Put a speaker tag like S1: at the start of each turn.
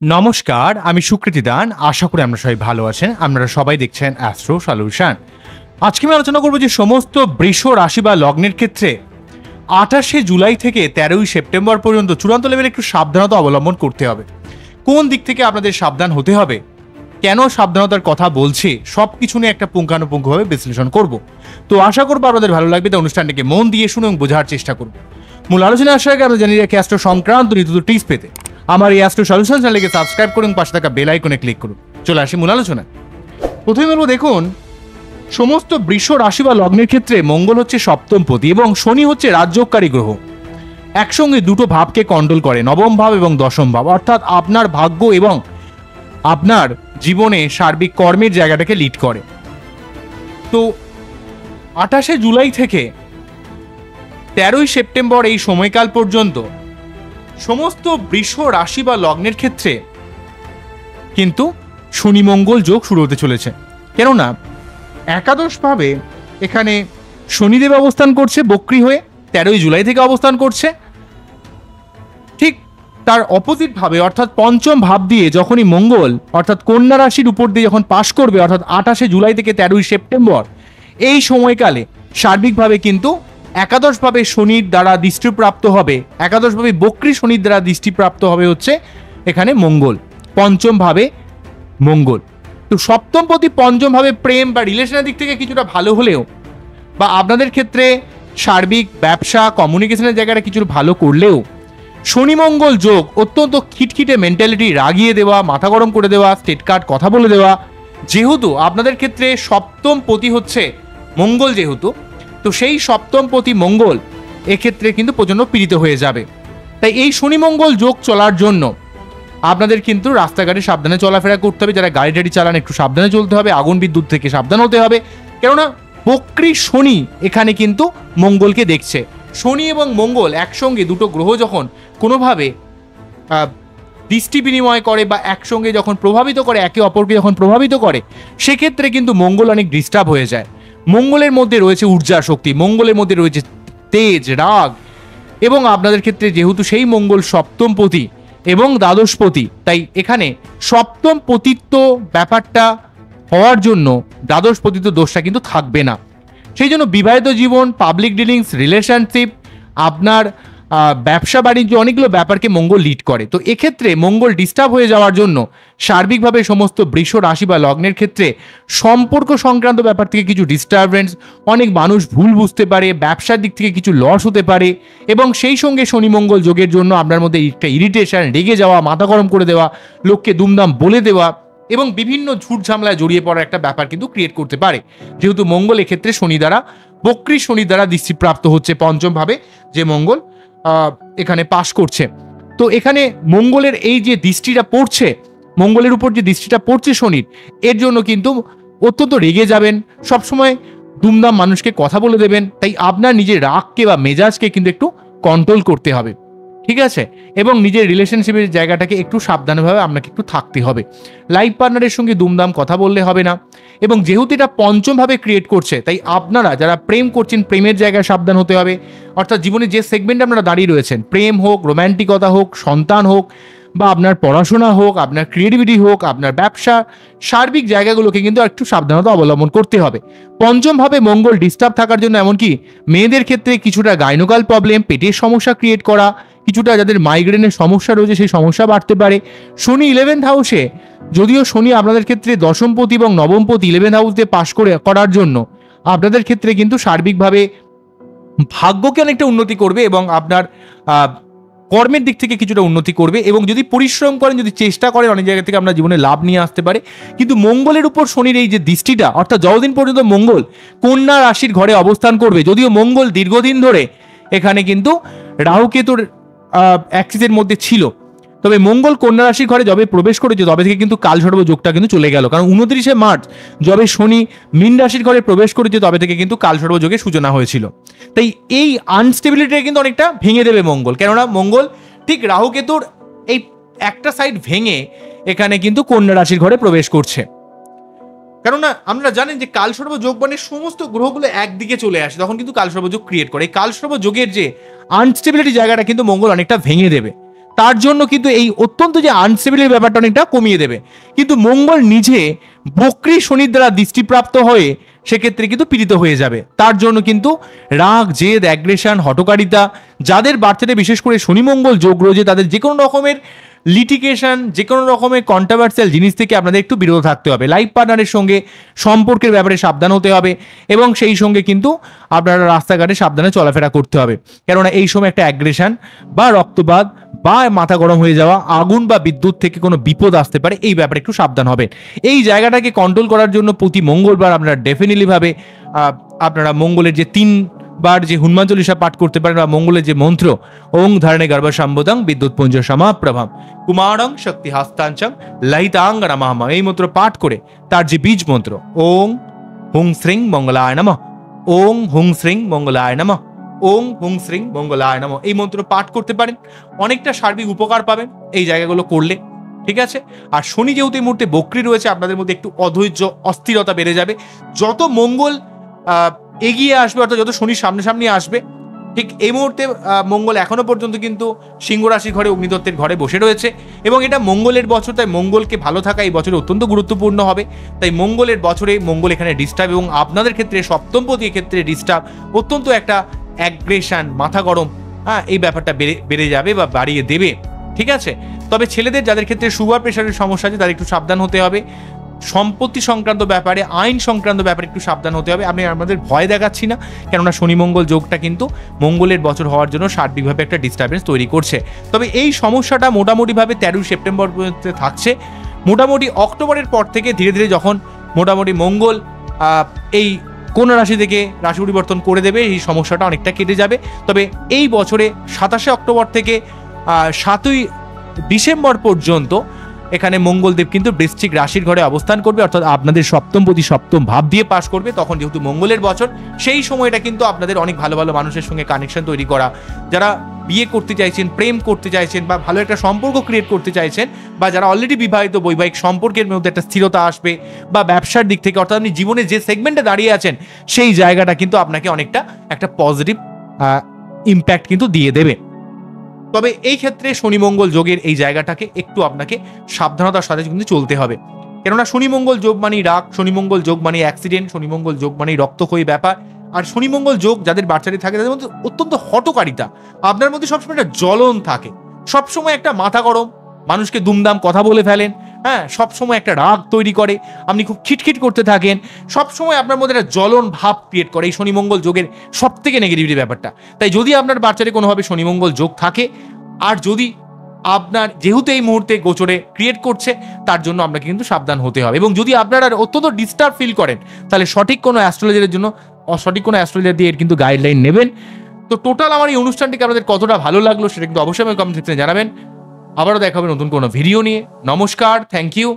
S1: নমস্কার, আমি সুকৃতি দান। আশা করি আমরা সবাই ভালো আছেন। আপনারা সবাই দেখছেন অ্যাস্ট্রো সলিউশন। আজকে আমি আলোচনা করব যে সমস্ত বৃষ রাশি বা লগ্নের ক্ষেত্রে 28শে জুলাই থেকে 13ই সেপ্টেম্বর পর্যন্ত চূড়ান্ত লেভেলে একটু সাবধানতা অবলম্বন করতে হবে। কোন দিক থেকে আপনাদের সাবধান হতে হবে, কেন সাবধানতার কথা বলছি, সব কিছু নিয়ে একটা পুঙ্খানুপুঙ্খভাবে বিশ্লেষণ করব। তো আশা করবো আপনাদের ভালো লাগবে। তাই অনুষ্ঠানটিকে মন দিয়ে শুনে এবং বোঝার চেষ্টা করব। মূল আলোচনা আসার আগে আমরা জানিয়ে রাখি অ্যাস্ট্রো সংক্রান্ত ঋতু টিপস পেতে আমার এই অ্যাস্ট্রো সলিউশন চ্যানেলকে সাবস্ক্রাইব করুন, পাশে থাকা বেল আইকনে ক্লিক করুন। চলে আসি মূল আলোচনা। প্রথমে বলবো, দেখুন, সমস্ত বৃষ রাশি বা লগ্নের ক্ষেত্রে মঙ্গল হচ্ছে সপ্তমপতি এবং শনি হচ্ছে রাজযোগকারী গ্রহ। একসঙ্গে দুটো ভাবকে কন্ট্রোল করে, নবম ভাব এবং দশম ভাব, অর্থাৎ আপনার ভাগ্য এবং আপনার জীবনে সার্বিক কর্মের জায়গাটাকে লিড করে। তো 28শে জুলাই থেকে 13ই সেপ্টেম্বর এই সময়কাল পর্যন্ত সমস্ত বৃষ রাশি বা লগ্নের ক্ষেত্রে কিন্তু শনি মঙ্গল যোগ শুরু হতে চলেছে। কেননা একাদশভাবে এখানে শনিদেব অবস্থান করছে বক্রী হয়ে, 13ই জুলাই থেকে অবস্থান করছে। ঠিক তার অপোজিট ভাবে অর্থাৎ পঞ্চম ভাব দিয়ে যখনই মঙ্গল অর্থাৎ কন্যা রাশির উপর দিয়ে যখন পাশ করবে, অর্থাৎ 28শে জুলাই থেকে 13ই সেপ্টেম্বর এই সময়কালে সার্বিকভাবে কিন্তু একাদশভাবে শনির দ্বারা দৃষ্টিপ্রাপ্ত হবে, একাদশভাবে বক্রী শনির দ্বারা দৃষ্টিপ্রাপ্ত হবে হচ্ছে এখানে মঙ্গল, পঞ্চম ভাবে মঙ্গল। তো সপ্তমপতি পঞ্চম ভাবে প্রেম বা রিলেশনের দিক থেকে কিছুটা ভালো হলেও বা আপনাদের ক্ষেত্রে সার্বিক ব্যবসা কমিউনিকেশনের জায়গাটা কিছু ভালো করলেও শনি মঙ্গল যোগ অত্যন্ত খিটখিটে মেন্টালিটি, রাগিয়ে দেওয়া, মাথা গরম করে দেওয়া, স্টেট কার্ড কথা বলে দেওয়া। যেহেতু আপনাদের ক্ষেত্রে সপ্তম পতি হচ্ছে মঙ্গল, যেহেতু তো সেই সপ্তমপতি মঙ্গল এক্ষেত্রে কিন্তু প্রচণ্ড পীড়িত হয়ে যাবে। তাই এই শনি মঙ্গল যোগ চলার জন্য আপনাদের কিন্তু রাস্তাঘাটে সাবধানে চলাফেরা করতে হবে। যারা গাড়ি টাড়ি চালান একটু সাবধানে চলতে হবে, আগুন বিদ্যুৎ থেকে সাবধান হতে হবে। কেননা বক্রী শনি এখানে কিন্তু মঙ্গলকে দেখছে। শনি এবং মঙ্গল একসঙ্গে দুটো গ্রহ যখন কোনোভাবে দৃষ্টি বিনিময় করে বা একসঙ্গে যখন প্রভাবিত করে, একে অপরকে যখন প্রভাবিত করে, সেক্ষেত্রে কিন্তু মঙ্গল অনেক ডিস্টার্ব হয়ে যায়। মঙ্গলের মধ্যে রয়েছে ঊর্জা শক্তি, মঙ্গলের মধ্যে রয়েছে তেজ, রাগ, এবং আপনাদের ক্ষেত্রে যেহেতু সেই মঙ্গল সপ্তমপতি এবং দ্বাদশপতি, তাই এখানে সপ্তম পতিত্ব ব্যাপারটা হওয়ার জন্য দ্বাদশ পতিত্ব দোষটা কিন্তু থাকবে না। সেই জন্য বিবাহিত জীবন, পাবলিক ডিলিংস, রিলেশনশিপ, আপনার ব্যবসা বাণিজ্য, অনেকগুলো ব্যাপারকে মঙ্গল লিড করে। তো এক্ষেত্রে মঙ্গল ডিস্টার্ব হয়ে যাওয়ার জন্য সার্বিকভাবে সমস্ত বৃষ রাশি বা লগ্নের ক্ষেত্রে সম্পর্ক সংক্রান্ত ব্যাপার থেকে কিছু ডিস্টারবেন্স, অনেক মানুষ ভুল বুঝতে পারে, ব্যবসার দিক থেকে কিছু লস হতে পারে, এবং সেই সঙ্গে শনি মঙ্গল যোগের জন্য আপনার মধ্যে একটা ইরিটেশন, রেগে যাওয়া, মাথা গরম করে দেওয়া, লোককে দুমদাম বলে দেওয়া এবং বিভিন্ন ঝুট ঝামেলায় জড়িয়ে পড়ার একটা ব্যাপার কিন্তু ক্রিয়েট করতে পারে। যেহেতু মঙ্গল এক্ষেত্রে শনি দ্বারা বক্রী শনি দ্বারা দৃষ্টিপ্রাপ্ত হচ্ছে পঞ্চম ভাবে, যে মঙ্গল এখানে পাশ করছে। তো এখানে মঙ্গলের এই যে দৃষ্টিটা পড়ছে, মঙ্গলের উপর যে দৃষ্টিটা পড়ছে শনির, এর জন্য কিন্তু অত্যন্ত রেগে যাবেন, সবসময় দুমদাম মানুষকে কথা বলে দেবেন। তাই আপনার নিজের রাগকে বা মেজাজকে কিন্তু একটু কন্ট্রোল করতে হবে, ঠিক আছে? এবং নিজের রিলেশনশিপের জায়গাটাকে একটু সাবধানভাবে আপনাকে একটু থাকতে হবে। লাইফ পার্টনারের সঙ্গে দুমদাম কথা বললে হবে না। এবং যেহেতু এটা পঞ্চমভাবে ক্রিয়েট করছে, তাই আপনারা যারা প্রেম করছেন প্রেমের জায়গায় সাবধান হতে হবে। অর্থাৎ জীবনে যে সেগমেন্টে আপনারা দাঁড়িয়ে রয়েছেন, প্রেম হোক, রোম্যান্টিকতা হোক, সন্তান হোক, বা আপনার পড়াশোনা হোক, আপনার ক্রিয়েটিভিটি হোক, আপনার ব্যবসা, সার্বিক জায়গাগুলোকে কিন্তু একটু সাবধানতা অবলম্বন করতে হবে। পঞ্চমভাবে মঙ্গল ডিস্টার্ব থাকার জন্য এমনকি মেয়েদের ক্ষেত্রে কিছুটা গাইনোকাল প্রবলেম, পেটের সমস্যা ক্রিয়েট করা, কিছুটা যাদের মাইগ্রেনের সমস্যা রয়েছে সেই সমস্যা বাড়তে পারে। শনি 11th হাউসে, যদিও শনি আপনাদের ক্ষেত্রে দশমপতি এবং নবমপতি 11th হাউস দিয়ে পাশ করার জন্য আপনাদের ক্ষেত্রে কিন্তু সার্বিকভাবে ভাগ্যকে অনেকটা উন্নতি করবে এবং আপনার কর্মের দিক থেকে কিছুটা উন্নতি করবে। এবং যদি পরিশ্রম করেন, যদি চেষ্টা করেন, অনেক জায়গা থেকে আপনার জীবনে লাভ নিয়ে আসতে পারে। কিন্তু মঙ্গলের উপর শনির এই যে দৃষ্টিটা, অর্থাৎ যতদিন পর্যন্ত মঙ্গল কন্যা রাশির ঘরে অবস্থান করবে, যদিও মঙ্গল দীর্ঘদিন ধরে এখানে কিন্তু রাহুকেতুর অ্যাক্সিসের মধ্যে ছিল, তবে মঙ্গল কন্যা রাশির ঘরে যবে প্রবেশ করেছে তবে থেকে কিন্তু কালসর্প যোগটা কিন্তু চলে গেল। কারণ 29শে মার্চ যবে শনি মীন রাশির ঘরে প্রবেশ করেছে তবে থেকে কিন্তু কালসর্প যোগের সূচনা হয়েছিল। তাই এই আনস্টেবিলিটিটা কিন্তু অনেকটা ভেঙে দেবে মঙ্গল। কেননা মঙ্গল ঠিক রাহুকেতুর এই একটা সাইড ভেঙে এখানে কিন্তু কন্যা রাশির ঘরে প্রবেশ করছে। কেননা আমরা জানেন যে কালসর্প যোগ মানে সমস্ত গ্রহগুলো একদিকে চলে আসে, তখন কিন্তু কালসর্প যোগ ক্রিয়েট করে। এই কালসর্প যোগের যে আনস্টেবিলিটি জায়গাটা কিন্তু মঙ্গল অনেকটা ভেঙে দেবে। তার জন্য কিন্তু এই অত্যন্ত যে আনস্টেবিলিটির ব্যাপারটা অনেকটা কমিয়ে দেবে। কিন্তু মঙ্গল নিজে বক্রী শনির দ্বারা দৃষ্টিপ্রাপ্ত হয়ে সেক্ষেত্রে কিন্তু পীড়িত হয়ে যাবে। তার জন্য কিন্তু রাগ, জেদ, অ্যাগ্রেশন, হটকারিতা, যাদের বার্থডে বিশেষ করে শনি মঙ্গল যোগ রয়েছে তাদের যে কোনো রকমের লিটিগেশন, যে কোনো রকমের কন্ট্রোভার্সিয়াল জিনিস থেকে আপনাদের একটু বিরত থাকতে হবে। লাইফ পার্টনারের সঙ্গে সম্পর্কের ব্যাপারে সাবধান হতে হবে এবং সেই সঙ্গে কিন্তু আপনারা রাস্তাঘাটে সাবধানে চলাফেরা করতে হবে, কেননা এই সময় একটা অ্যাগ্রেশন বা রক্তপাত বা মাথা গরম হয়ে যাওয়া, আগুন বা বিদ্যুৎ থেকে কোনো বিপদ আসতে পারে, এই ব্যাপারে একটু সাবধান হবেন। এই জায়গাটাকে কন্ট্রোল করার জন্য প্রতি মঙ্গলবার আপনারা ডেফিনেটলি ভাবে আপনারা মঙ্গলের যে 3বার যে হনুমান চল্লিশা পাঠ করতে পারেন, বা মঙ্গলের যে মন্ত্র ওং ধারণে গর্ভ সম্বোধং বিদ্যুৎ পুঞ্জ সমাপ্রভাম কুমারং শক্তি হাস্তাঞ্চং লহিতাঙ্গ নমঃ, এই মন্ত্র পাঠ করে তার যে বীজ মন্ত্র ওং হুং শ্রীং মঙ্গলায় নমঃ, ওং হুং শ্রীং মঙ্গলায় নমঃ, ওং হুং শ্রীং মঙ্গলায় নমঃ, এই মন্ত্র পাঠ করতে পারেন। অনেকটা সার্বিক উপকার পাবেন এই জায়গাগুলো করলে, ঠিক আছে। আর শনি যেহেতু এই মুহূর্তে বক্রী রয়েছে, আপনাদের মধ্যে একটু অধৈর্য, অস্থিরতা বেড়ে যাবে। যত মঙ্গল এগিয়ে আসবে, অর্থাৎ যত শনির সামনাসামনি আসবে, ঠিক এই মুহূর্তে মঙ্গল এখনো পর্যন্ত কিন্তু সিংহ রাশির ঘরে, অগ্নিতত্ত্বের ঘরে বসে রয়েছে এবং এটা মঙ্গলের বছর, তাই মঙ্গলকে ভালো থাকা এই বছরে অত্যন্ত গুরুত্বপূর্ণ হবে। তাই মঙ্গলের বছরে মঙ্গল এখানে ডিস্টার্ব, এবং আপনাদের ক্ষেত্রে সপ্তমপতির ক্ষেত্রে ডিস্টার্ব, অত্যন্ত একটা অ্যাগ্রেশন, মাথা গরম, এই ব্যাপারটা বেড়ে যাবে বা বাড়িয়ে দেবে, ঠিক আছে। তবে ছেলেদের যাদের ক্ষেত্রে সুগার প্রেশারের সমস্যা আছে তাদের একটু সাবধান হতে হবে। সম্পত্তি সংক্রান্ত ব্যাপারে, আইন সংক্রান্ত ব্যাপারে একটু সাবধান হতে হবে। আমি আমাদের ভয় দেখাচ্ছি না, কেননা শনি মঙ্গল যোগটা কিন্তু মঙ্গলের বছর হওয়ার জন্য সার্বিকভাবে একটা ডিস্টারবেন্স তৈরি করছে। তবে এই সমস্যাটা মোটামুটিভাবে 13 সেপ্টেম্বর পর্যন্ত থাকছে। মোটামুটি অক্টোবরের পর থেকে ধীরে ধীরে যখন মোটামুটি মঙ্গল এই কোন রাশি থেকে রাশি পরিবর্তন করে দেবে, এই সমস্যাটা অনেকটা কেটে যাবে। তবে এই বছরে 27 অক্টোবর থেকে 7ই ডিসেম্বর পর্যন্ত এখানে মঙ্গলদেব কিন্তু বৃশ্চিক রাশির ঘরে অবস্থান করবে, অর্থাৎ আপনাদের সপ্তমপতি সপ্তম ভাব দিয়ে পাস করবে। তখন যেহেতু মঙ্গলের বছর, সেই সময়টা কিন্তু আপনাদের অনেক ভালো ভালো মানুষের সঙ্গে কানেকশন তৈরি করা, যারা বিয়ে করতে চাইছেন, প্রেম করতে চাইছেন, বা ভালো একটা সম্পর্ক ক্রিয়েট করতে চাইছেন, বা যারা অলরেডি বিবাহিত, বৈবাহিক সম্পর্কের মধ্যে একটা স্থিরতা আসবে, বা ব্যবসার দিক থেকে, অর্থাৎ আপনি জীবনে যে সেগমেন্টে দাঁড়িয়ে আছেন সেই জায়গাটা কিন্তু আপনাকে অনেকটা একটা পজিটিভ ইম্প্যাক্ট কিন্তু দিয়ে দেবে। তবে এই ক্ষেত্রে শনি মঙ্গল যোগের এই জায়গাটাকে একটু আপনাকে সাবধানতার সাথে কিন্তু চলতে হবে, কেননা শনি মঙ্গল যোগ মানেই রাগ, শনি মঙ্গল যোগ মানেই অ্যাক্সিডেন্ট, শনি মঙ্গল যোগ মানেই রক্তক্ষয়ী ব্যাপার। আর শনি মঙ্গল যোগ যাদের বাচ্চাদের থাকে তাদের মধ্যে অত্যন্ত হটকারিতা, আপনার মধ্যে সবসময় একটা জ্বলন থাকে, সবসময় একটা মাথা গরম, মানুষকে দুমদাম কথা বলে ফেলেন, সবসময় একটা রাগ তৈরি করে, আপনি খুব খিটখিট করতে থাকেন, সবসময় আপনার মধ্যে একটা জ্বলন ভাব ক্রিয়েট করে এই শনি মঙ্গল যোগের সব থেকে নেগেটিভিটি ব্যাপারটা। তাই যদি আপনার বাচ্চাদের কোনোভাবে শনি মঙ্গল যোগ থাকে, আর যদি আপনার যেহেতু এই মুহূর্তে গোচরে ক্রিয়েট করছে, তার জন্য আপনাকে কিন্তু সাবধান হতে হবে। এবং যদি আপনারা অত্যন্ত ডিস্টার্ব ফিল করেন, তাহলে সঠিক কোনো অ্যাস্ট্রোলজারের জন্য, সঠিক কোনো অ্যাস্ট্রোলজার দিয়ে এর কিন্তু গাইডলাইন নেবেন। তো টোটাল আমার এই অনুষ্ঠানটিকে আপনাদের কতটা ভালো লাগলো সেটা কিন্তু অবশ্যই আমি কমেন্ট সেকশনে জানাবেন। আবারও দেখা হবে নতুন কোনো ভিডিও নিয়ে। নমস্কার, থ্যাংক ইউ।